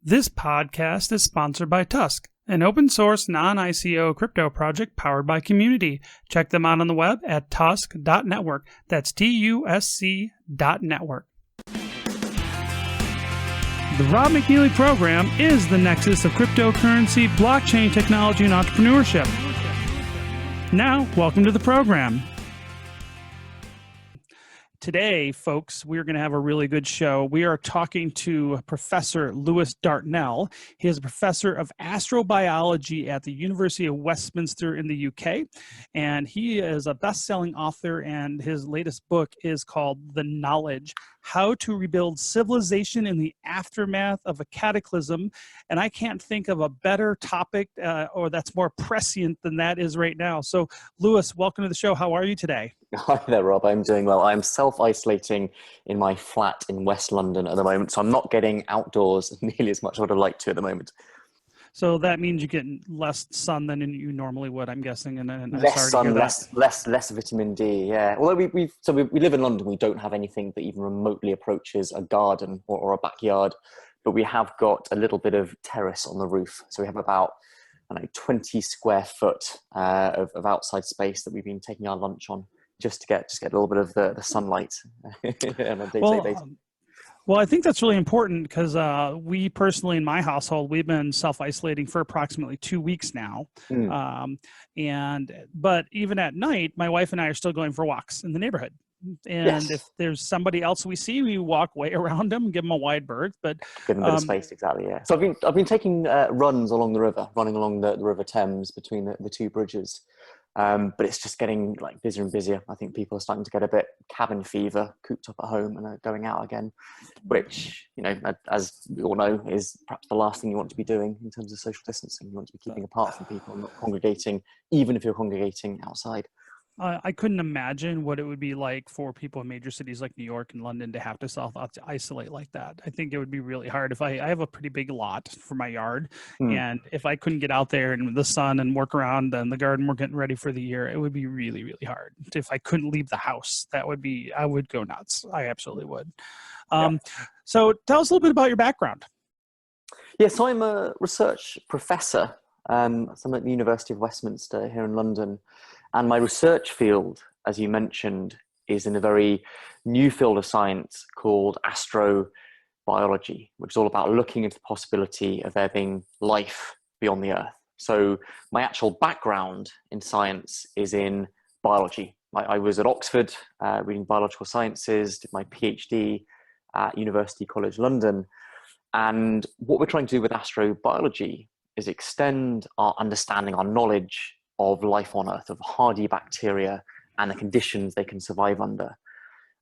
This podcast is sponsored by Tusk, an open source non-ICO crypto project powered by community. Check them out on the web at tusk.network. That's TUSC.network. The Rob McNealy program is the nexus of cryptocurrency, blockchain technology, and entrepreneurship. Now, welcome to the program. Today, folks, we're going to have a really good show. We are talking to Professor Lewis Dartnell. He is a professor of astrobiology at the University of Westminster in the UK, and he is a best-selling author, and his latest book is called The Knowledge: How to Rebuild Civilization in the Aftermath of a Cataclysm. And I can't think of a better topic or that's more prescient than that is right now. So, Lewis, welcome to the show. How are you today? Hi there, Rob. I'm doing well. I'm self-isolating in my flat in West London at the moment, so I'm not getting outdoors nearly as much as I would like to at the moment. So that means you get less sun than you normally would, I'm guessing. And I'm Less sorry sun, to hear that. less vitamin D. Yeah. Although we live in London, we don't have anything that even remotely approaches a garden or a backyard, but we have got a little bit of terrace on the roof. So we have about 20 square foot of outside space that we've been taking our lunch on, just to get a little bit of the sunlight on a day-to-day basis. Well, I think that's really important because we personally, in my household, we've been self-isolating for approximately 2 weeks now. But even at night, my wife and I are still going for walks in the neighborhood. And if there's somebody else we see, we walk way around them, give them a wide berth. But give them a bit of space, exactly. Yeah. So I've been taking runs along the river, running along the River Thames between the two bridges. But it's just getting busier and busier. I think people are starting to get a bit cabin fever, cooped up at home, and are going out again, which, as we all know, is perhaps the last thing you want to be doing in terms of social distancing. You want to be keeping apart from people and not congregating, even if you're congregating outside. I couldn't imagine what it would be like for people in major cities like New York and London to have to self-isolate like that. I think it would be really hard. If I have a pretty big lot for my yard, and if I couldn't get out there in the sun and work around and the garden we're getting ready for the year, it would be really, really hard. If I couldn't leave the house, I would go nuts. I absolutely would. So tell us a little bit about your background. Yeah, so I'm a research professor. So I'm at the University of Westminster here in London. And my research field, as you mentioned, is in a very new field of science called astrobiology, which is all about looking into the possibility of there being life beyond the Earth. So my actual background in science is in biology. I was at Oxford reading biological sciences, did my PhD at University College London. And what we're trying to do with astrobiology is extend our understanding, our knowledge of life on Earth, of hardy bacteria and the conditions they can survive under,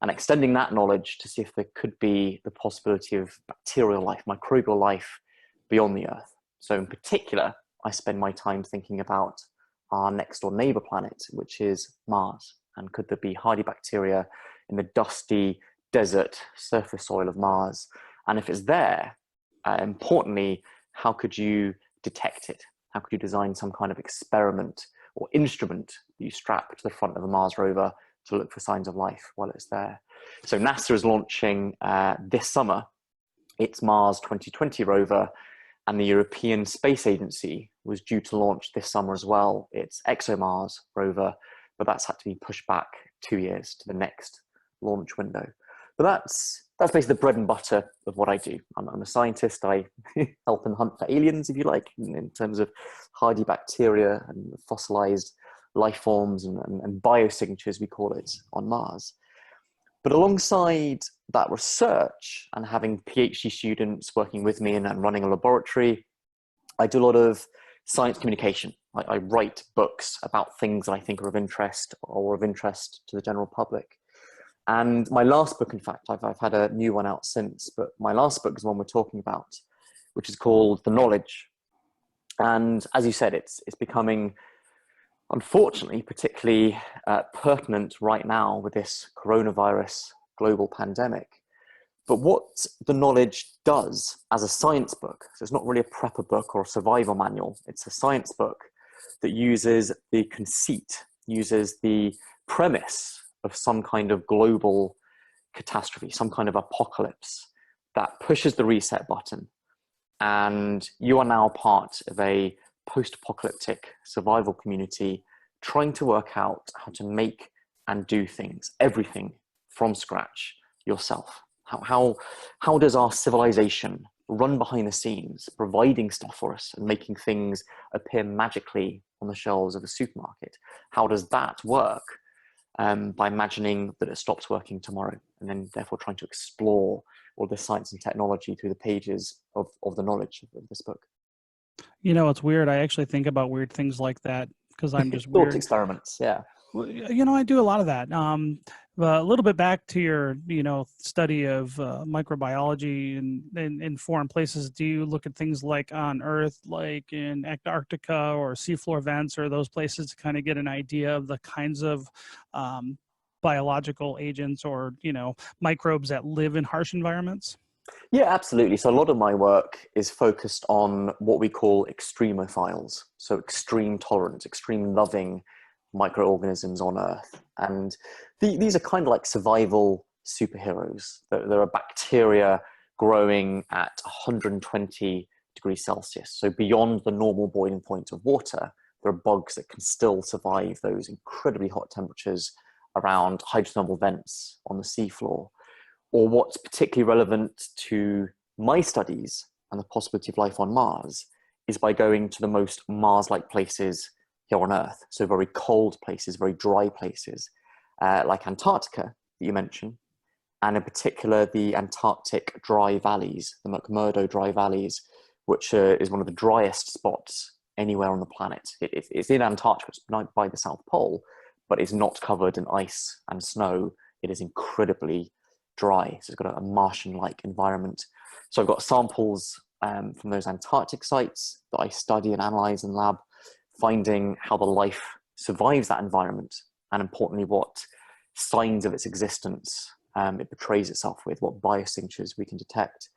and extending that knowledge to see if there could be the possibility of bacterial life, microbial life beyond the Earth. So in particular, I spend my time thinking about our next door neighbor planet, which is Mars. And could there be hardy bacteria in the dusty desert surface soil of Mars? And if it's there, importantly, how could you detect it? How could you design some kind of experiment or instrument that you strap to the front of a Mars rover to look for signs of life while it's there? So NASA is launching this summer its Mars 2020 rover, and the European Space Agency was due to launch this summer as well its ExoMars rover, but that's had to be pushed back 2 years to the next launch window. But that's basically the bread and butter of what I do. I'm a scientist. I help and hunt for aliens, if you like, in terms of hardy bacteria and fossilized life forms and biosignatures, we call it, on Mars. But alongside that research and having PhD students working with me and running a laboratory, I do a lot of science communication. I write books about things that I think are of interest or of interest to the general public. And my last book, in fact, I've had a new one out since, but my last book is the one we're talking about, which is called The Knowledge. And as you said, it's becoming, unfortunately, particularly pertinent right now with this coronavirus global pandemic. But what The Knowledge does as a science book, so it's not really a prepper book or a survival manual, it's a science book that uses the conceit, uses the premise of some kind of global catastrophe, some kind of apocalypse that pushes the reset button and you are now part of a post-apocalyptic survival community trying to work out how to make and do things, everything from scratch yourself. How does our civilization run behind the scenes, providing stuff for us and making things appear magically on the shelves of a supermarket? How does that work? By imagining that it stops working tomorrow, and then therefore trying to explore all the science and technology through the pages of the knowledge of this book. You know, it's weird. I actually think about weird things like that because I'm just Thought weird. experiments, yeah. Well, you know, I do a lot of that. A little bit back to your, study of microbiology in foreign places. Do you look at things like on Earth, like in Antarctica or seafloor vents or those places to kind of get an idea of the kinds of biological agents or, microbes that live in harsh environments? Yeah, absolutely. So a lot of my work is focused on what we call extremophiles. So extreme tolerance, extreme loving microorganisms on Earth. And these are kind of like survival superheroes. There are bacteria growing at 120 degrees Celsius. So beyond the normal boiling point of water, there are bugs that can still survive those incredibly hot temperatures around hydrothermal vents on the seafloor. Or what's particularly relevant to my studies and the possibility of life on Mars is by going to the most Mars-like places here on Earth. So very cold places, very dry places, like Antarctica that you mentioned, and in particular the Antarctic dry valleys, the McMurdo dry valleys, which is one of the driest spots anywhere on the planet. It's in Antarctica, it's not by the South Pole, but it's not covered in ice and snow. It is incredibly dry, so it's got a Martian-like environment. So I've got samples from those Antarctic sites that I study and analyze in lab, finding how the life survives that environment, and importantly, what signs of its existence it betrays itself with, what biosignatures we can detect.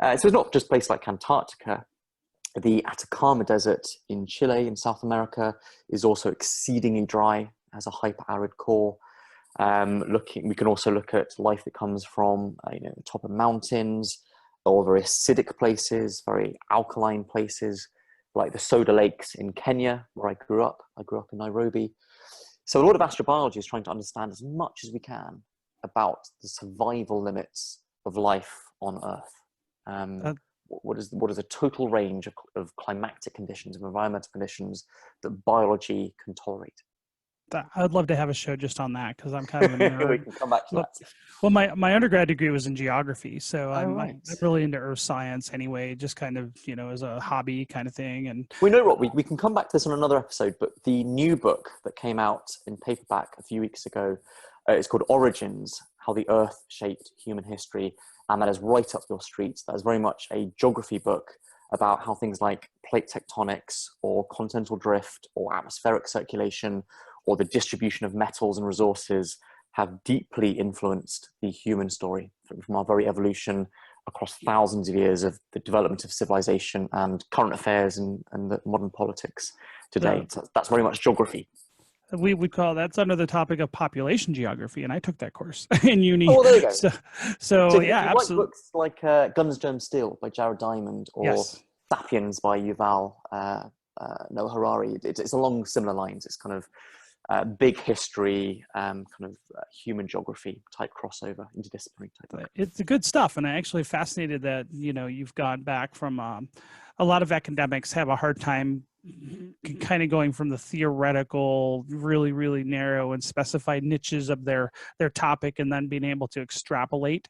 So it's not just places like Antarctica. The Atacama Desert in Chile, in South America, is also exceedingly dry, has a hyper-arid core. We can also look at life that comes from the top of mountains, or very acidic places, very alkaline places, like the Soda Lakes in Kenya, where I grew up. I grew up in Nairobi. So a lot of astrobiology is trying to understand as much as we can about the survival limits of life on Earth. What is the total range of climatic conditions, of environmental conditions that biology can tolerate? I'd love to have a show just on that because I'm kind of a nerd. We can come back to that. Well, my undergrad degree was in geography, so I'm really into earth science anyway, just kind of, as a hobby kind of thing. And we know what, we can come back to this on another episode, but the new book that came out in paperback a few weeks ago is called Origins, How the Earth Shaped Human History, and that is right up your street. That is very much a geography book about how things like plate tectonics or continental drift or atmospheric circulation or the distribution of metals and resources have deeply influenced the human story from our very evolution across thousands of years of the development of civilization and current affairs and the modern politics today. So that's very much geography. We call that's under the topic of population geography, and I took that course in uni. Oh, well, there you go. So yeah, you absolutely. Like books like Guns, Germ, Steel by Jared Diamond, or Yes. Sapiens by Yuval Noah Harari. It's along similar lines. It's kind of big history, human geography type crossover, interdisciplinary type. It's good stuff, and I'm actually fascinated that you've gone back from a lot of academics have a hard time kind of going from the theoretical, really, really narrow and specified niches of their topic, and then being able to extrapolate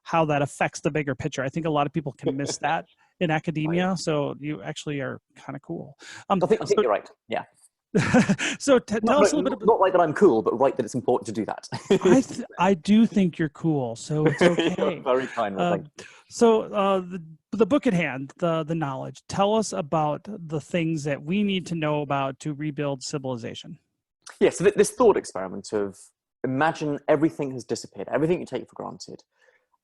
how that affects the bigger picture. I think a lot of people can miss that in academia. Right. So you actually are kind of cool. I think you're right. Yeah. So tell us a little bit about... Not right that I'm cool, but right that it's important to do that. I do think you're cool, so it's okay. You're very kind. So the book at hand, the knowledge. Tell us about the things that we need to know about to rebuild civilization. Yeah, so this thought experiment of imagine everything has disappeared, everything you take for granted,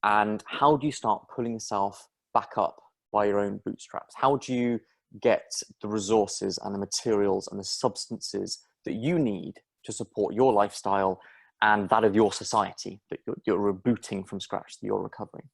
and how do you start pulling yourself back up by your own bootstraps? How do you get the resources and the materials and the substances that you need to support your lifestyle and that of your society that you're rebooting from scratch, that you're recovering?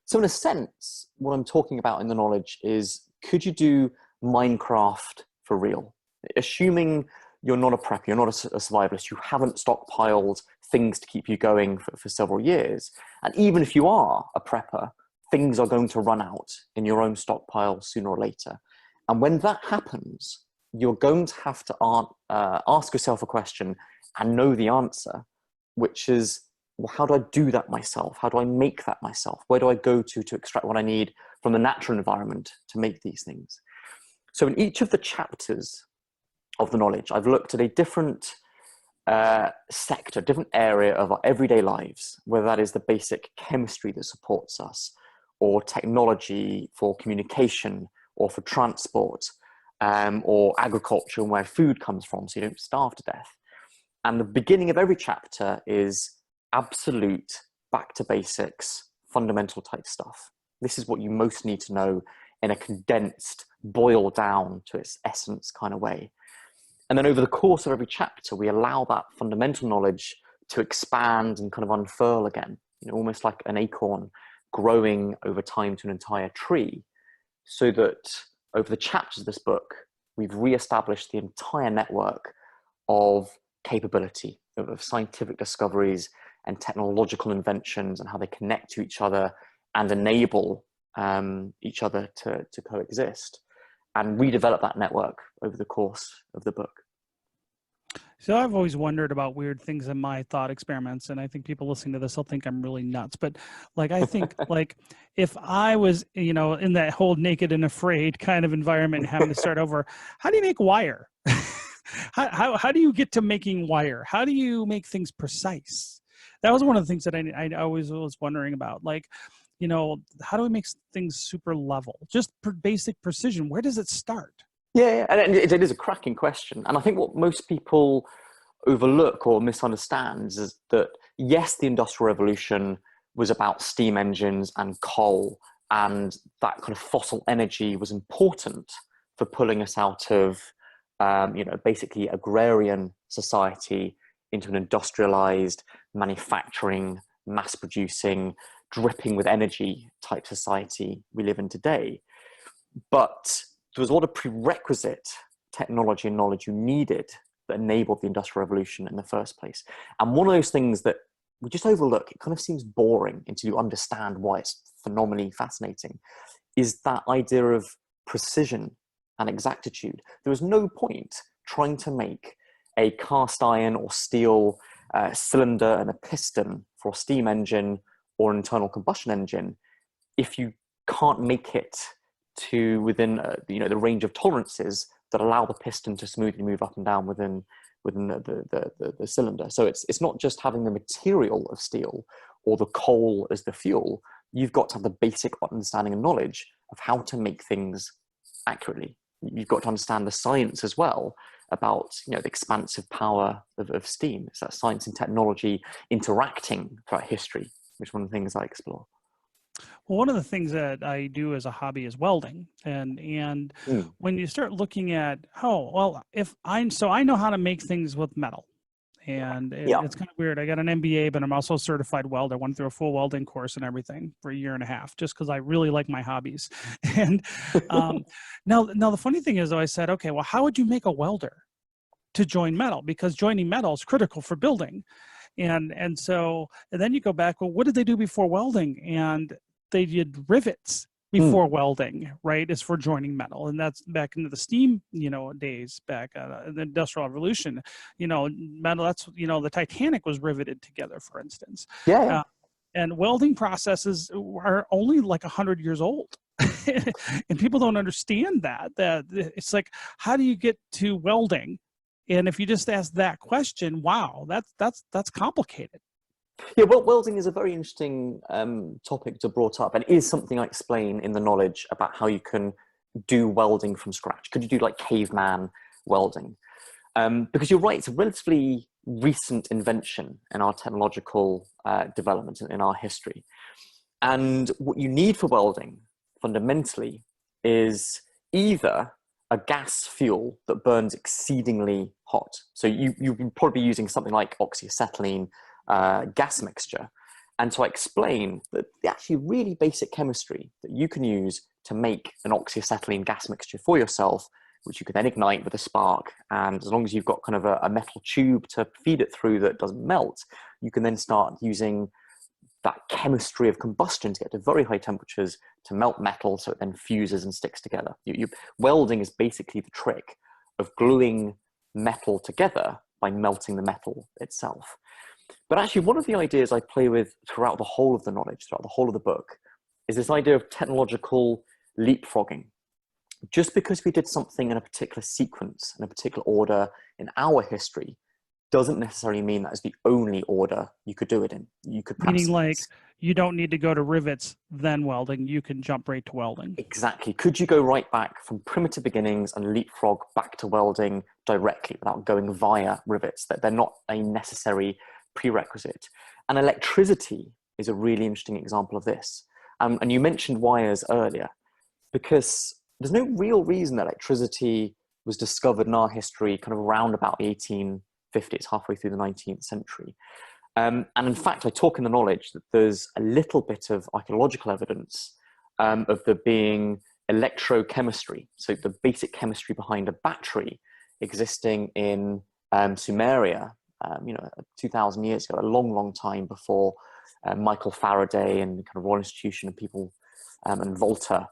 So in a sense, what I'm talking about in the knowledge is, could you do Minecraft for real? Assuming you're not a prepper, you're not a survivalist, you haven't stockpiled things to keep you going for several years. And even if you are a prepper, things are going to run out in your own stockpile sooner or later. And when that happens, you're going to have to ask yourself a question and know the answer, which is, well, how do I do that myself? How do I make that myself? Where do I go to extract what I need from the natural environment to make these things? So in each of the chapters of the knowledge, I've looked at a different sector, different area of our everyday lives, whether that is the basic chemistry that supports us, or technology for communication, or for transport, or agriculture and where food comes from so you don't starve to death. And the beginning of every chapter is absolute, back to basics, fundamental type stuff. This is what you most need to know in a condensed, boiled down to its essence kind of way. And then over the course of every chapter, we allow that fundamental knowledge to expand and kind of unfurl again, you know, almost like an acorn growing over time to an entire tree, so that over the chapters of this book, we've reestablished the entire network of capability, of scientific discoveries and technological inventions, and how they connect to each other and enable each other to coexist, and redevelop that network over the course of the book. So I've always wondered about weird things in my thought experiments, and I think people listening to this will think I'm really nuts. But like, I think like if I was, you know, in that whole naked and afraid kind of environment, having to start over, how do you make wire? How do you get to making wire? How do you make things precise? That was one of the things that I always was wondering about. Like, you know, how do we make things super level? Just basic precision. Where does it start? Yeah, and it is a cracking question. And I think what most people overlook or misunderstand is that, yes, the Industrial Revolution was about steam engines and coal, and that kind of fossil energy was important for pulling us out of, you know, basically agrarian society into an industrialized, manufacturing, mass-producing, dripping with energy type society we live in today. But there was a lot of prerequisite technology and knowledge you needed that enabled the Industrial Revolution in the first place. And one of those things that we just overlook, it kind of seems boring until you understand why it's phenomenally fascinating, is that idea of precision and exactitude. There was no point trying to make a cast iron or steel cylinder and a piston for a steam engine or an internal combustion engine if you can't make it to within you know, the range of tolerances that allow the piston to smoothly move up and down within the cylinder. So it's not just having the material of steel or the coal as the fuel. You've got to have the basic understanding and knowledge of how to make things accurately. You've got to understand the science as well about, you know, the expansive power of steam. It's that science and technology interacting throughout history, which is one of the things I explore. Well, one of the things that I do as a hobby is welding, and when you start looking at, oh, well, so I know how to make things with metal, and it's kind of weird. I got an MBA, but I'm also a certified welder. I went through a full welding course and everything for a year and a half, just because I really like my hobbies. And now the funny thing is, though, I said, okay, well, how would you make a welder to join metal? Because joining metal is critical for building. And then you go back, well, what did they do before welding? And they did rivets before welding, right? Is for joining metal. And that's back into the steam, you know, days back in the Industrial Revolution, you know, metal, that's, you know, the Titanic was riveted together, for instance. Yeah. And welding processes are only like 100 years old. And people don't understand that it's like, how do you get to welding? And if you just ask that question, wow, that's complicated. Yeah, well, welding is a very interesting topic to brought up, and it is something I explain in the knowledge about how you can do welding from scratch. Could you do like caveman welding? Because you're right, it's a relatively recent invention in our technological development in our history. And what you need for welding fundamentally is either a gas fuel that burns exceedingly hot. So you'd probably be using something like oxyacetylene gas mixture. And so I explain that the actually really basic chemistry that you can use to make an oxyacetylene gas mixture for yourself, which you can then ignite with a spark. And as long as you've got kind of a metal tube to feed it through that doesn't melt, you can then start using that chemistry of combustion to get to very high temperatures to melt metal so it then fuses and sticks together. Welding is basically the trick of gluing metal together by melting the metal itself. But actually, one of the ideas I play with throughout the whole of the knowledge, throughout the whole of the book, is this idea of technological leapfrogging. Just because we did something in a particular sequence, in a particular order in our history, doesn't necessarily mean that is the only order you could do it in. You could perhaps... Meaning like you don't need to go to rivets, then welding, you can jump right to welding. Exactly. Could you go right back from primitive beginnings and leapfrog back to welding directly without going via rivets? That they're not a necessary prerequisite. And electricity is a really interesting example of this. And you mentioned wires earlier, because there's no real reason that electricity was discovered in our history kind of around about the 1850s, halfway through the 19th century. And in fact, I talk in the knowledge that there's a little bit of archaeological evidence of there being electrochemistry, so the basic chemistry behind a battery existing in Sumeria, 2,000 years ago, a long, long time before Michael Faraday and the kind of Royal Institution and people and Volta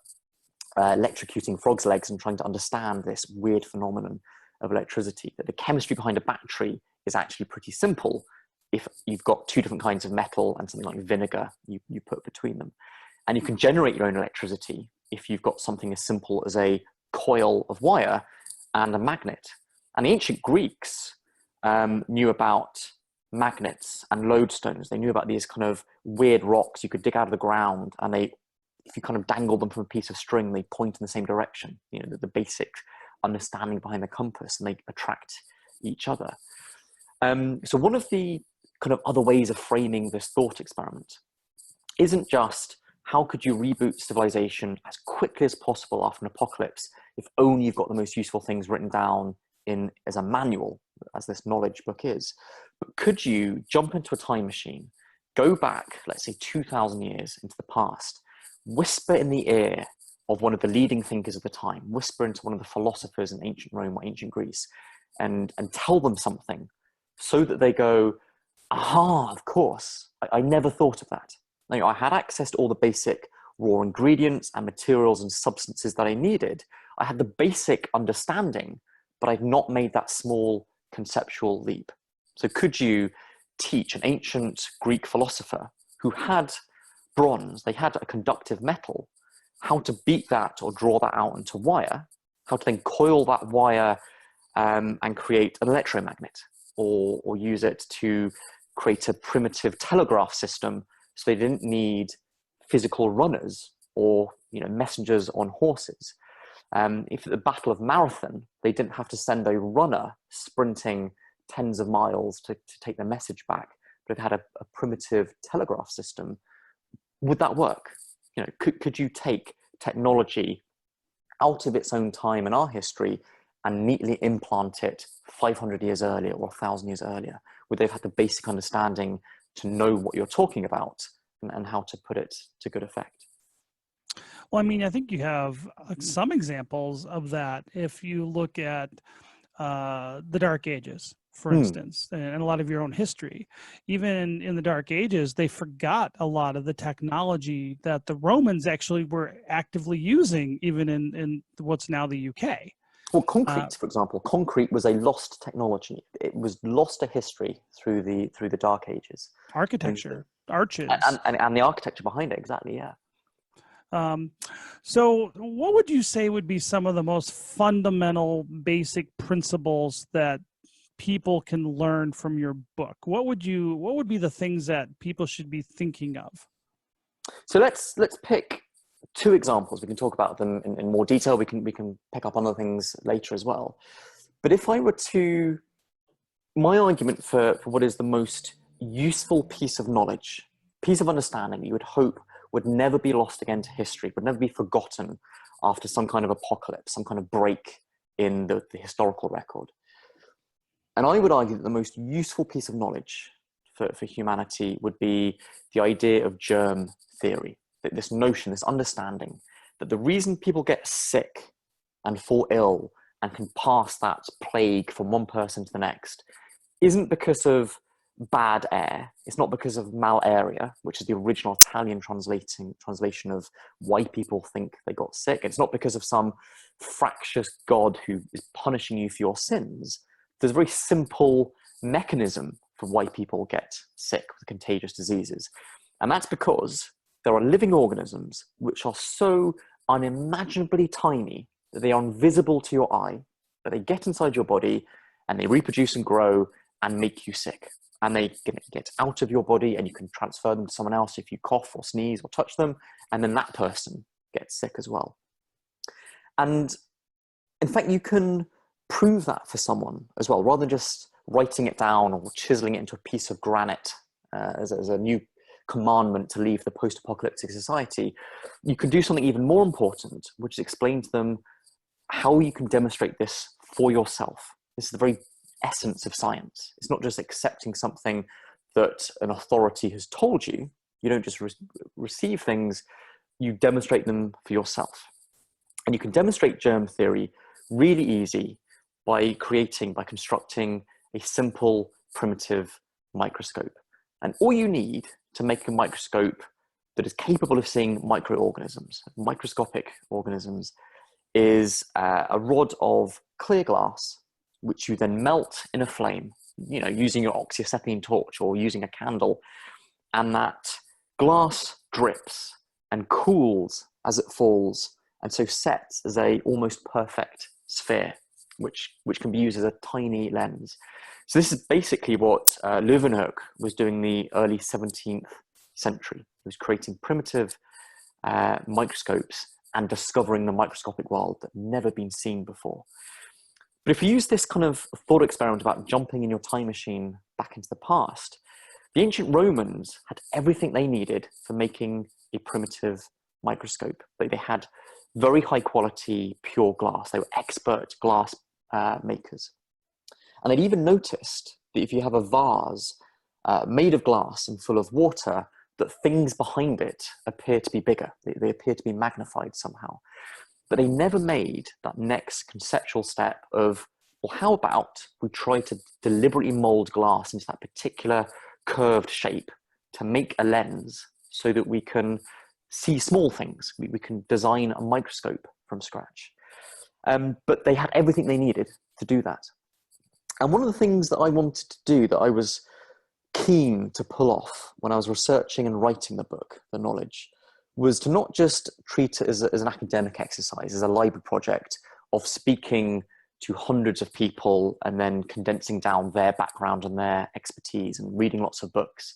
electrocuting frogs' legs and trying to understand this weird phenomenon of electricity. That the chemistry behind a battery is actually pretty simple if you've got two different kinds of metal and something like vinegar you put between them. And you can generate your own electricity if you've got something as simple as a coil of wire and a magnet. And the ancient Greeks knew about magnets and lodestones. They knew about these kind of weird rocks you could dig out of the ground, and if you kind of dangle them from a piece of string, they point in the same direction. The basic understanding behind the compass, and they attract each other. So one of the kind of other ways of framing this thought experiment isn't just how could you reboot civilization as quickly as possible after an apocalypse if only you've got the most useful things written down as a manual, as this knowledge book is. But could you jump into a time machine, go back, let's say 2,000 years into the past, whisper in the ear of one of the leading thinkers of the time, whisper into one of the philosophers in ancient Rome or ancient Greece, and tell them something so that they go, aha, of course, I never thought of that. I had access to all the basic raw ingredients and materials and substances that I needed. I had the basic understanding, but I'd not made that small conceptual leap. So could you teach an ancient Greek philosopher who had bronze, they had a conductive metal, how to beat that or draw that out into wire, how to then coil that wire and create an electromagnet, or use it to create a primitive telegraph system so they didn't need physical runners or messengers on horses. If at the Battle of Marathon, they didn't have to send a runner sprinting tens of miles to take their message back, but it had a primitive telegraph system, would that work? Could you take technology out of its own time in our history and neatly implant it 500 years earlier or 1,000 years earlier? Would they've had the basic understanding to know what you're talking about and how to put it to good effect? Well, I mean, I think you have some examples of that. If you look at the Dark Ages, for instance, and a lot of your own history, even in the Dark Ages, they forgot a lot of the technology that the Romans actually were actively using, even in what's now the UK. Well, concrete, for example, concrete was a lost technology. It was lost to history through the Dark Ages. Architecture, arches, and the architecture behind it, exactly, yeah. So what would you say would be some of the most fundamental basic principles that people can learn from your book? What would be the things that people should be thinking of? So let's pick two examples. We can talk about them in more detail. We can pick up on other things later as well. But if I were to, my argument for what is the most useful piece of knowledge, piece of understanding you would hope would never be lost again to history, would never be forgotten after some kind of apocalypse, some kind of break in the historical record. And I would argue that the most useful piece of knowledge for humanity would be the idea of germ theory. This notion, this understanding that the reason people get sick and fall ill and can pass that plague from one person to the next isn't because of bad air. It's not because of malaria, which is the original Italian translation of why people think they got sick. It's not because of some fractious God who is punishing you for your sins. There's a very simple mechanism for why people get sick with contagious diseases. And that's because there are living organisms which are so unimaginably tiny that they are invisible to your eye, but they get inside your body and they reproduce and grow and make you sick. And they get out of your body and you can transfer them to someone else if you cough or sneeze or touch them, and then that person gets sick as well. And in fact, you can prove that for someone as well, rather than just writing it down or chiseling it into a piece of granite as a new commandment to leave the post-apocalyptic society. You can do something even more important, which is explain to them how you can demonstrate this for yourself. This is the very essence of science. It's not just accepting something that an authority has told you. You don't just receive things, you demonstrate them for yourself. And you can demonstrate germ theory really easy by constructing a simple primitive microscope. And all you need to make a microscope that is capable of seeing microorganisms, microscopic organisms, is a rod of clear glass, which you then melt in a flame, using your oxyacetylene torch or using a candle. And that glass drips and cools as it falls, and so sets as a almost perfect sphere, which can be used as a tiny lens. So this is basically what Leeuwenhoek was doing in the early 17th century. He was creating primitive microscopes and discovering the microscopic world that had never been seen before. But if you use this kind of thought experiment about jumping in your time machine back into the past, the ancient Romans had everything they needed for making a primitive microscope. They had very high quality, pure glass. They were expert glass makers. And they'd even noticed that if you have a vase made of glass and full of water, that things behind it appear to be bigger. They appear to be magnified somehow. But they never made that next conceptual step of, well, how about we try to deliberately mold glass into that particular curved shape to make a lens so that we can see small things. We can design a microscope from scratch. But they had everything they needed to do that. And one of the things that I wanted to do, that I was keen to pull off when I was researching and writing the book, The Knowledge, was to not just treat it as an academic exercise, as a library project of speaking to hundreds of people and then condensing down their background and their expertise and reading lots of books.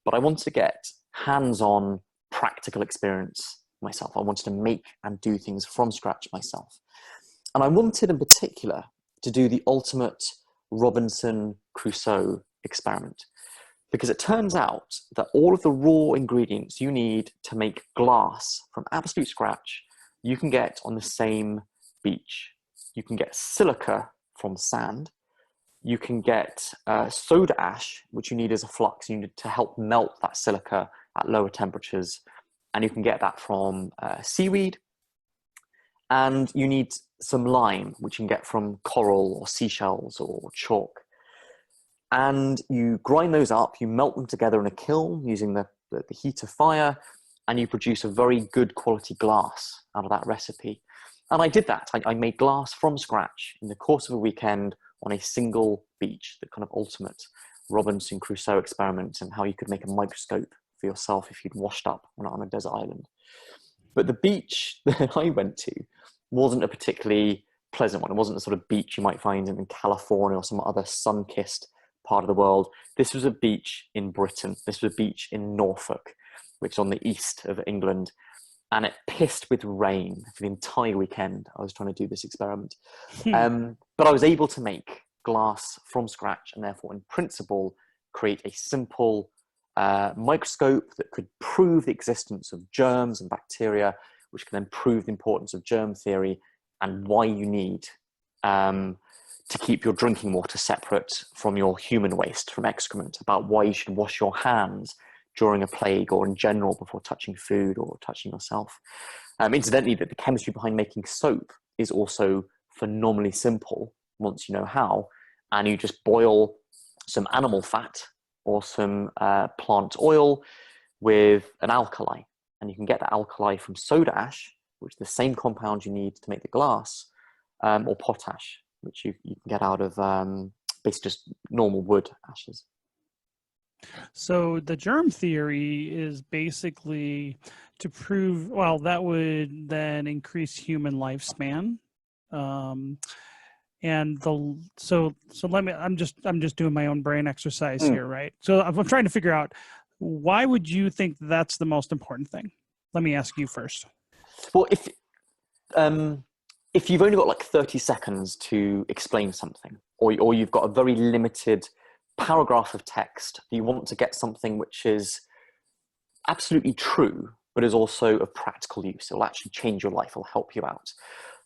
But I wanted to get hands-on practical experience myself. I wanted to make and do things from scratch myself. And I wanted in particular to do the ultimate Robinson Crusoe experiment, because it turns out that all of the raw ingredients you need to make glass from absolute scratch, you can get on the same beach. You can get silica from sand. You can get soda ash, which you need as a flux. You need to help melt that silica at lower temperatures. And you can get that from seaweed. And you need some lime, which you can get from coral or seashells or chalk. And you grind those up, you melt them together in a kiln using the heat of fire, and you produce a very good quality glass out of that recipe. And I did that. I made glass from scratch in the course of a weekend on a single beach, the kind of ultimate Robinson Crusoe experiment, and how you could make a microscope for yourself if you'd washed up on a desert island. But the beach that I went to wasn't a particularly pleasant one. It wasn't the sort of beach you might find in California or some other sun-kissed part of the world. This was a beach in Britain. This was a beach in Norfolk, which is on the east of England. And it pissed with rain for the entire weekend. I was trying to do this experiment. But I was able to make glass from scratch and therefore, in principle, create a simple microscope that could prove the existence of germs and bacteria, which can then prove the importance of germ theory and why you need to keep your drinking water separate from your human waste, from excrement, about why you should wash your hands during a plague or in general before touching food or touching yourself. Incidentally, that the chemistry behind making soap is also phenomenally simple once you know how, and you just boil some animal fat or some plant oil with an alkali, and you can get the alkali from soda ash, which is the same compound you need to make the glass, or potash, which you can get out of basically just normal wood ashes. So the germ theory is basically to prove, well, that would then increase human lifespan. And so let me, I'm just doing my own brain exercise here, right? So I'm trying to figure out, why would you think that's the most important thing? Let me ask you first. Well, if you've only got like 30 seconds to explain something, or you've got a very limited paragraph of text, you want to get something which is absolutely true, but is also of practical use, it'll actually change your life, it'll help you out.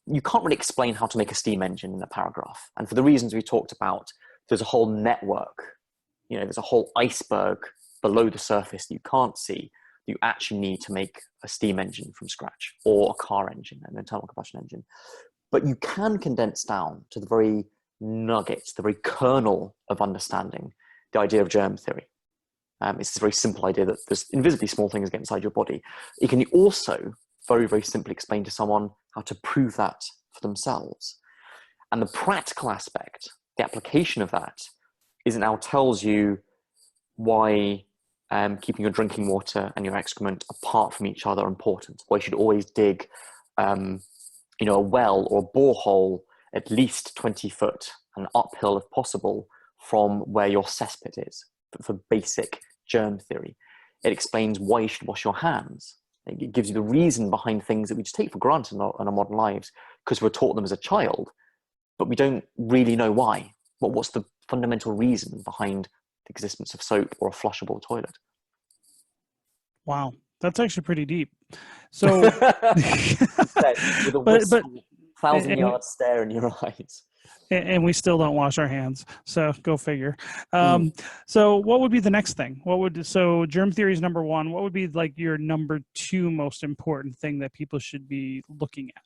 You can't really explain how to make a steam engine in a paragraph. And for the reasons we talked about, there's a whole network, there's a whole iceberg below the surface that you can't see, you actually need to make a steam engine from scratch, or a car engine, an internal combustion engine. But you can condense down to the very nuggets, the very kernel of understanding the idea of germ theory. It's this very simple idea that there's invisibly small things get inside your body. You can also very, very simply explain to someone how to prove that for themselves. And the practical aspect, the application of that, is it now tells you why keeping your drinking water and your excrement apart from each other are important. Why you should always dig a well or a borehole at least 20 foot and uphill if possible from where your cesspit is, for basic germ theory. It explains why you should wash your hands. It gives you the reason behind things that we just take for granted in our modern lives because we're taught them as a child, but we don't really know why. What's the fundamental reason behind the existence of soap or a flushable toilet? Wow, that's actually pretty deep. So, with a wistful, thousand-yard stare in your eyes. And we still don't wash our hands, so go figure. So what would be the next thing? So germ theory is number one. What would be like your number two most important thing that people should be looking at?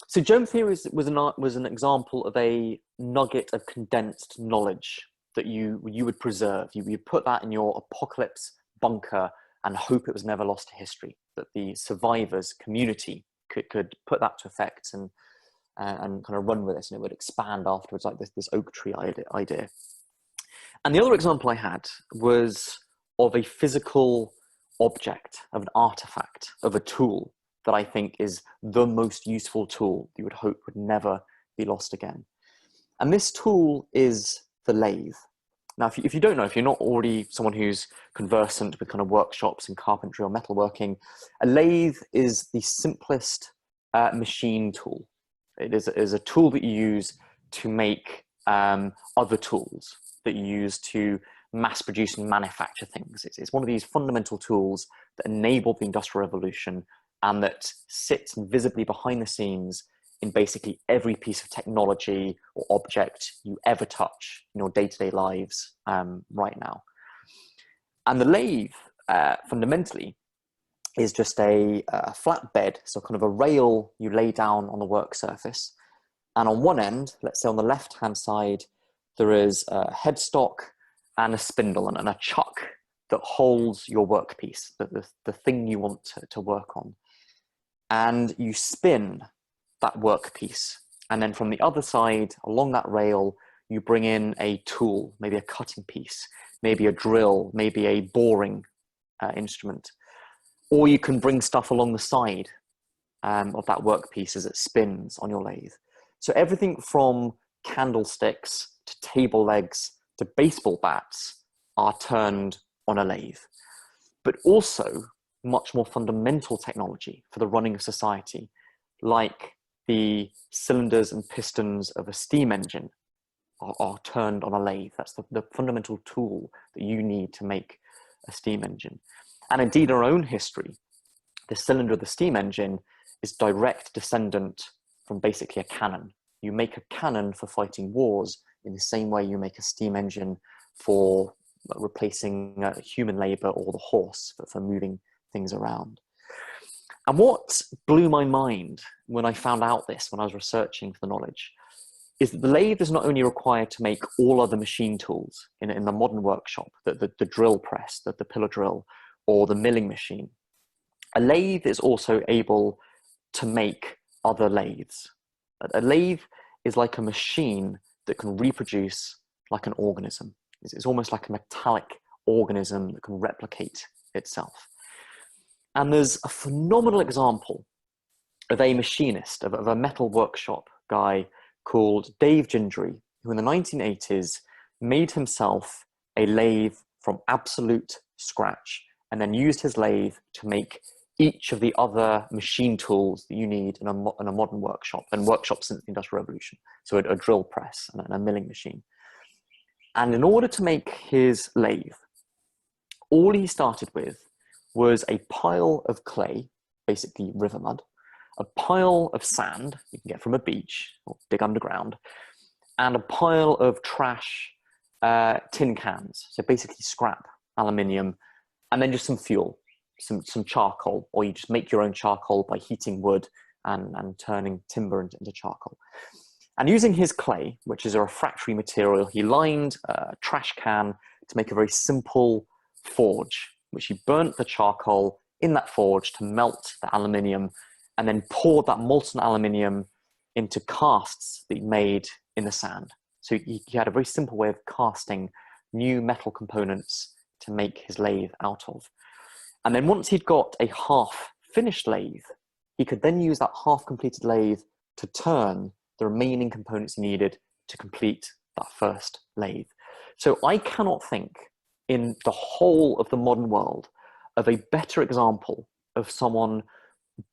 So germ theory was an example of a nugget of condensed knowledge that you would preserve. You put that in your apocalypse bunker and hope it was never lost to history, that the survivors community could put that to effect and kind of run with this, and it would expand afterwards, like this oak tree idea. And the other example I had was of a physical object, of an artifact, of a tool that I think is the most useful tool you would hope would never be lost again. And this tool is the lathe. Now, if you don't know, if you're not already someone who's conversant with kind of workshops in carpentry or metalworking, a lathe is the simplest machine tool. It is a tool that you use to make other tools, that you use to mass produce and manufacture things. It's one of these fundamental tools that enabled the Industrial Revolution and that sits visibly behind the scenes in basically every piece of technology or object you ever touch in your day-to-day lives right now. And the lathe, fundamentally, is just a flat bed, so kind of a rail you lay down on the work surface. And on one end, let's say on the left-hand side, there is a headstock and a spindle and a chuck that holds your workpiece, the thing you want to work on. And you spin that workpiece. And then from the other side, along that rail, you bring in a tool, maybe a cutting piece, maybe a drill, maybe a boring instrument. Or you can bring stuff along the side of that workpiece as it spins on your lathe. So everything from candlesticks to table legs to baseball bats are turned on a lathe. But also much more fundamental technology for the running of society, like the cylinders and pistons of a steam engine are turned on a lathe. That's the fundamental tool that you need to make a steam engine. And indeed, in our own history, the cylinder of the steam engine is direct descendant from basically a cannon. You make a cannon for fighting wars in the same way you make a steam engine for replacing human labor or the horse for moving things around. And what blew my mind when I found out this, when I was researching for the knowledge, is that the lathe is not only required to make all other machine tools in the modern workshop, the drill press, the pillar drill, or the milling machine. A lathe is also able to make other lathes. A lathe is like a machine that can reproduce like an organism. It's almost like a metallic organism that can replicate itself. And there's a phenomenal example of a machinist, of a metal workshop guy called Dave Gingery, who in the 1980s made himself a lathe from absolute scratch, and then used his lathe to make each of the other machine tools that you need in a modern workshop, and workshops since the Industrial Revolution. So a drill press and a milling machine. And in order to make his lathe, all he started with was a pile of clay, basically river mud, a pile of sand you can get from a beach or dig underground, and a pile of trash tin cans, so basically scrap aluminium, and then just some fuel, some charcoal, or you just make your own charcoal by heating wood and turning timber into charcoal. And using his clay, which is a refractory material, he lined a trash can to make a very simple forge, which he burnt the charcoal in that forge to melt the aluminium, and then poured that molten aluminium into casts that he made in the sand. So he had a very simple way of casting new metal components to make his lathe out of. And then once he'd got a half-finished lathe, he could then use that half-completed lathe to turn the remaining components he needed to complete that first lathe. So I cannot think in the whole of the modern world of a better example of someone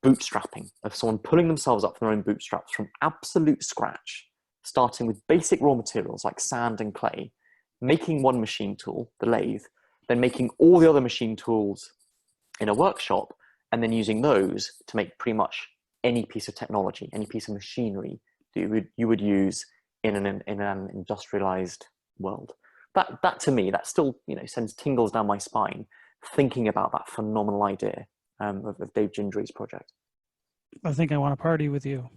bootstrapping, of someone pulling themselves up from their own bootstraps from absolute scratch, starting with basic raw materials like sand and clay, making one machine tool, the lathe, then making all the other machine tools in a workshop, and then using those to make pretty much any piece of technology, any piece of machinery that you would use in an industrialized world. That to me, that still sends tingles down my spine thinking about that phenomenal idea of Dave Gingery's project. I think I want to party with you.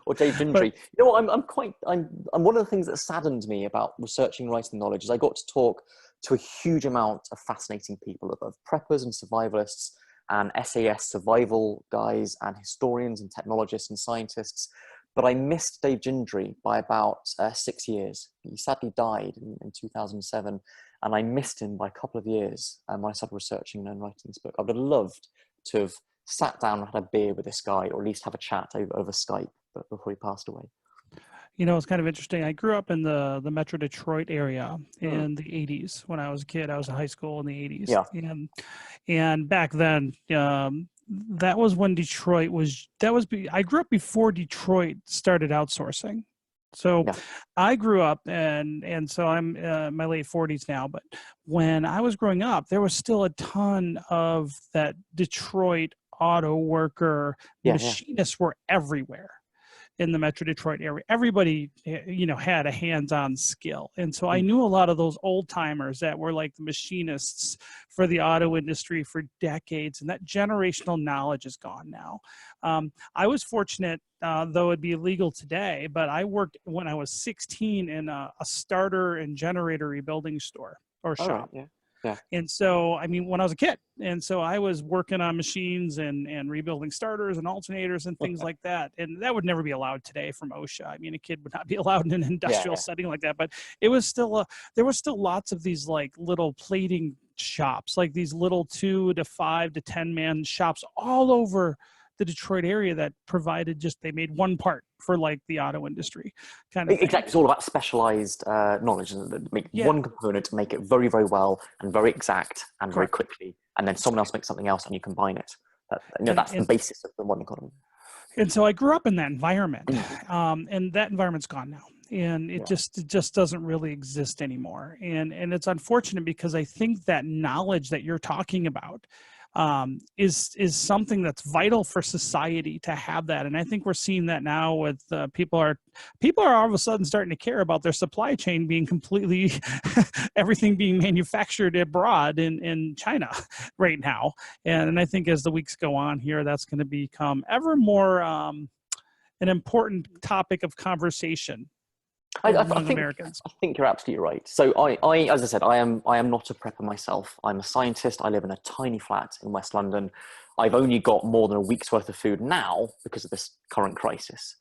Or Dave Gingery. I'm one of the things that saddened me about researching writing knowledge is I got to talk to a huge amount of fascinating people, of preppers and survivalists and SAS survival guys and historians and technologists and scientists. But I missed Dave Gingery by about 6 years. He sadly died in 2007, and I missed him by a couple of years when I started researching and writing this book. I would have loved to have sat down and had a beer with this guy, or at least have a chat over Skype before he passed away. It's kind of interesting. I grew up in the Metro Detroit area in the 80s. When I was a kid, I was in high school in the 80s. Yeah. And back then, that was when Detroit was, I grew up before Detroit started outsourcing. So yeah. I grew up and so I'm in my late 40s now, but when I was growing up, there was still a ton of that Detroit auto worker machinists were everywhere in the Metro Detroit area. Everybody, had a hands-on skill. And so I knew a lot of those old timers that were like the machinists for the auto industry for decades. And that generational knowledge is gone now. I was fortunate, though it'd be illegal today, but I worked when I was 16 in a starter and generator rebuilding store or shop. Right, yeah. And so, when I was a kid, and so I was working on machines and rebuilding starters and alternators and things like that. And that would never be allowed today from OSHA. A kid would not be allowed in an industrial setting like that, but it was still, there was still lots of these like little plating shops, like these little 2 to 5 to 10 man shops all over the Detroit area that provided they made one part for like the auto industry kind of thing. Exactly. It's all about specialized knowledge, and make one component, make it very, very well and very exact and very quickly. And then someone else makes something else and you combine it. That's the basis of the modern economy. And so I grew up in that environment, and that environment's gone now. And it just doesn't really exist anymore. And it's unfortunate because I think that knowledge that you're talking about, is something that's vital for society to have that. And I think we're seeing that now with people are all of a sudden starting to care about their supply chain being completely everything being manufactured abroad in China right now. And I think as the weeks go on here, that's going to become ever more an important topic of conversation among Americans. I think you're absolutely right. So as I said, I am not a prepper myself. I'm a scientist. I live in a tiny flat in West London. I've only got more than a week's worth of food now because of this current crisis.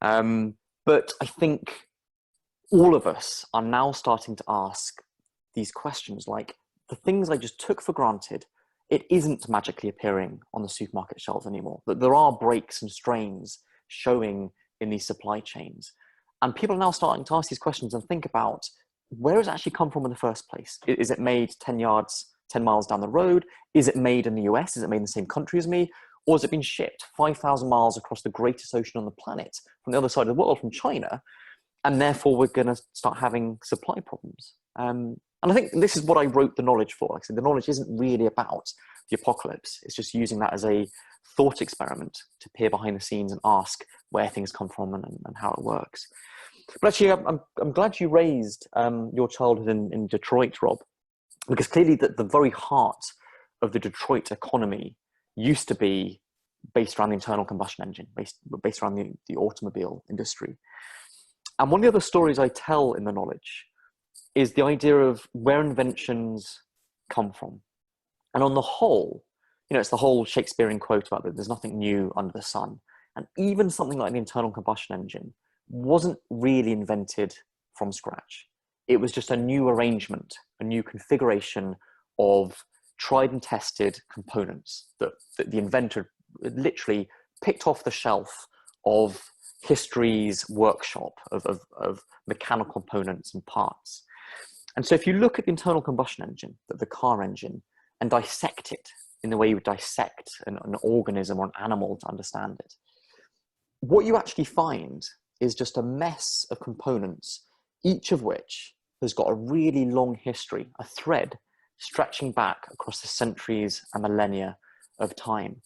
But I think all of us are now starting to ask these questions, like the things I just took for granted, it isn't magically appearing on the supermarket shelves anymore. That there are breaks and strains showing in these supply chains. And people are now starting to ask these questions and think about, where has it actually come from in the first place? Is it made 10 miles down the road? Is it made in the US? Is it made in the same country as me? Or has it been shipped 5,000 miles across the greatest ocean on the planet from the other side of the world, from China? And therefore we're going to start having supply problems. And I think this is what I wrote the knowledge for. Like I said, the knowledge isn't really about the apocalypse. It's just using that as a thought experiment to peer behind the scenes and ask where things come from and how it works. But actually, I'm glad you raised your childhood in Detroit, Rob, because clearly the very heart of the Detroit economy used to be based around the internal combustion engine, based around the automobile industry. And one of the other stories I tell in the knowledge is the idea of where inventions come from. And on the whole, it's the whole Shakespearean quote about that there's nothing new under the sun. And even something like the internal combustion engine wasn't really invented from scratch. It was just a new arrangement, a new configuration of tried and tested components that the inventor literally picked off the shelf of history's workshop of mechanical components and parts. And so if you look at the internal combustion engine, the car engine, and dissect it in the way you would dissect an organism or an animal to understand it, what you actually find is just a mess of components, each of which has got a really long history, a thread stretching back across the centuries and millennia of time.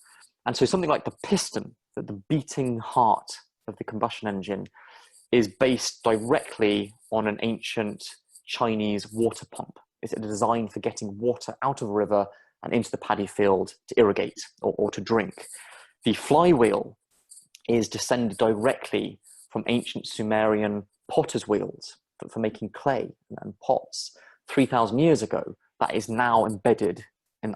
And so something like the piston, the beating heart of the combustion engine, is based directly on an ancient Chinese water pump. It's designed for getting water out of a river and into the paddy field to irrigate or to drink. The flywheel is descended directly from ancient Sumerian potter's wheels for making clay and pots 3,000 years ago. That is now embedded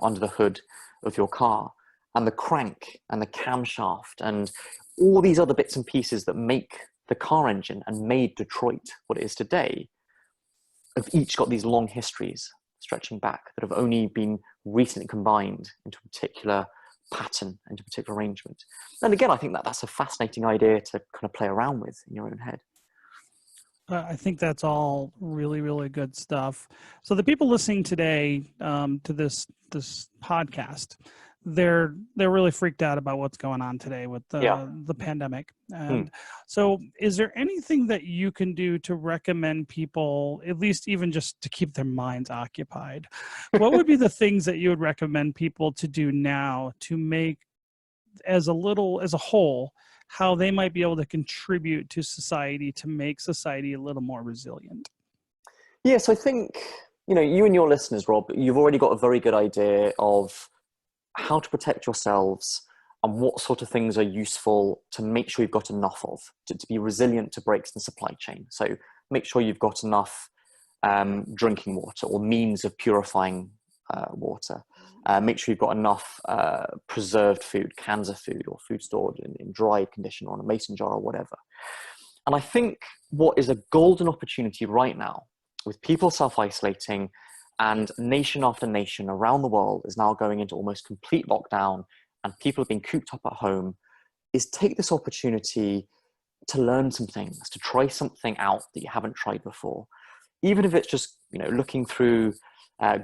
under the hood of your car. And the crank and the camshaft and all these other bits and pieces that make the car engine and made Detroit what it is today have each got these long histories stretching back that have only been recently combined into a particular pattern, into a particular arrangement. And again, I think that's a fascinating idea to kind of play around with in your own head. I think that's all really, really good stuff. So the people listening today to this podcast, they're really freaked out about what's going on today with the pandemic. And so is there anything that you can do to recommend people, at least even just to keep their minds occupied? What would be the things that you would recommend people to do now to make as a whole, how they might be able to contribute to society to make society a little more resilient? Yes, I think, you and your listeners, Rob, you've already got a very good idea of how to protect yourselves and what sort of things are useful to make sure you've got enough of, to be resilient to breaks in the supply chain. So make sure you've got enough drinking water or means of purifying water. Make sure you've got enough preserved food, cans of food, or food stored in dry condition or in a mason jar or whatever. And I think what is a golden opportunity right now, with people self-isolating and nation after nation around the world is now going into almost complete lockdown and people have been cooped up at home, is take this opportunity to learn some things, to try something out that you haven't tried before. Even if it's just, looking through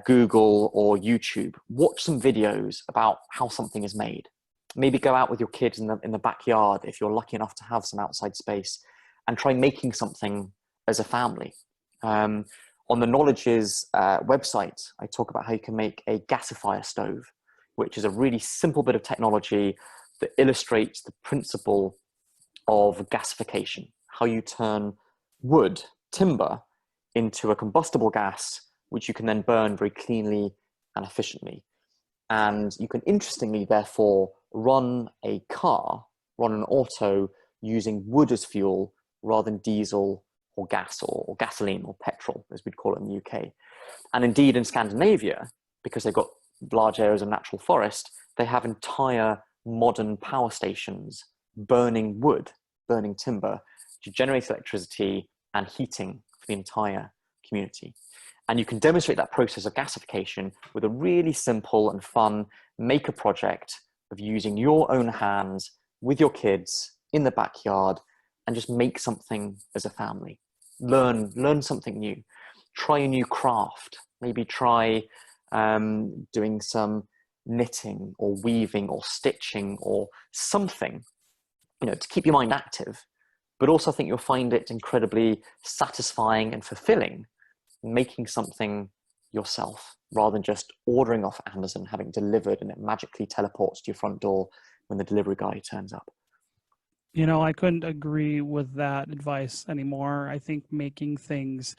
Google or YouTube, watch some videos about how something is made. Maybe go out with your kids in the backyard if you're lucky enough to have some outside space and try making something as a family. On the Knowledge's website, I talk about how you can make a gasifier stove which is a really simple bit of technology that illustrates the principle of gasification, how you turn wood, timber, into a combustible gas, which you can then burn very cleanly and efficiently. And you can interestingly, therefore, run an auto using wood as fuel rather than diesel or gas or gasoline or petrol, as we'd call it in the UK. And indeed in Scandinavia, because they've got large areas of natural forest, they have entire modern power stations burning wood, burning timber to generate electricity and heating for the entire community. And you can demonstrate that process of gasification with a really simple and fun maker project of using your own hands with your kids in the backyard and just make something as a family. Learn something new. Try a new craft. Maybe try doing some knitting or weaving or stitching or something, to keep your mind active. But also I think you'll find it incredibly satisfying and fulfilling making something yourself rather than just ordering off Amazon, having it delivered, and it magically teleports to your front door when the delivery guy turns up. I couldn't agree with that advice anymore. I think making things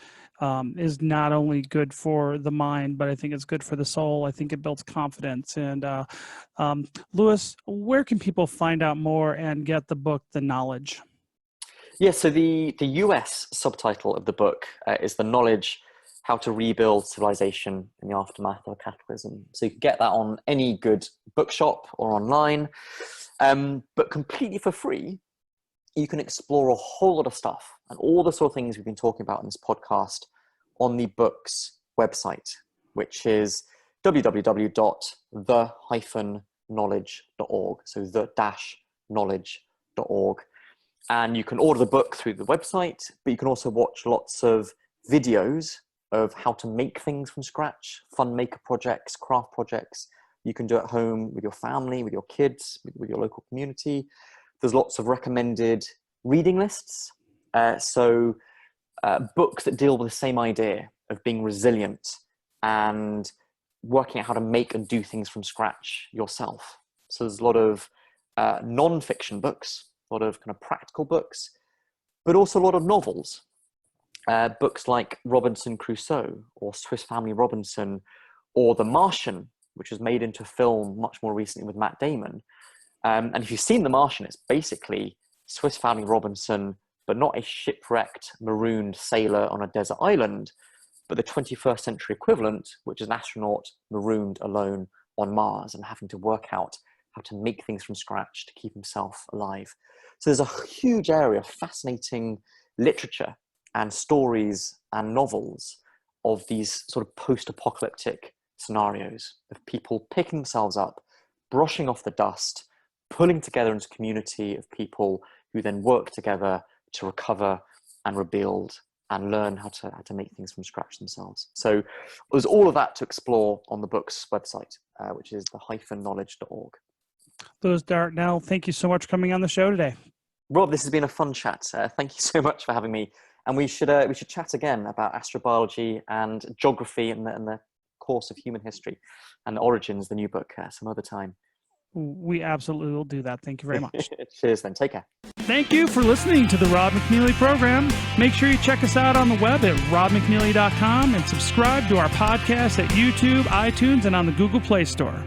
is not only good for the mind, but I think it's good for the soul. I think it builds confidence. And Lewis, where can people find out more and get the book, The Knowledge? Yeah, so the US subtitle of the book is The Knowledge, How to Rebuild Civilization in the Aftermath of a Cataclysm. So you can get that on any good bookshop or online, but completely for free. You can explore a whole lot of stuff and all the sort of things we've been talking about in this podcast on the book's website, which is www.the-knowledge.org. So the-knowledge.org. And you can order the book through the website, but you can also watch lots of videos of how to make things from scratch, fun maker projects, craft projects. You can do at home with your family, with your kids, with your local community. There's lots of recommended reading lists. So books that deal with the same idea of being resilient and working out how to make and do things from scratch yourself. So there's a lot of non-fiction books, a lot of kind of practical books, but also a lot of novels. Books like Robinson Crusoe or Swiss Family Robinson or The Martian, which was made into film much more recently with Matt Damon. And if you've seen The Martian, it's basically Swiss Family Robinson, but not a shipwrecked, marooned sailor on a desert island, but the 21st century equivalent, which is an astronaut marooned alone on Mars and having to work out how to make things from scratch to keep himself alive. So there's a huge area of fascinating literature and stories and novels of these sort of post-apocalyptic scenarios of people picking themselves up, brushing off the dust, pulling together into a community of people who then work together to recover and rebuild and learn how to make things from scratch themselves. So there's all of that to explore on the book's website, which is the-knowledge.org. Lewis Dartnell, thank you so much for coming on the show today. Rob, this has been a fun chat. Thank you so much for having me. And we should chat again about astrobiology and geography and the course of human history and the origins, the new book, some other time. We absolutely will do that. Thank you very much. Cheers then. Take care. Thank you for listening to the Rob McNealy program. Make sure you check us out on the web at robmcnealy.com and subscribe to our podcast at YouTube, iTunes, and on the Google Play Store.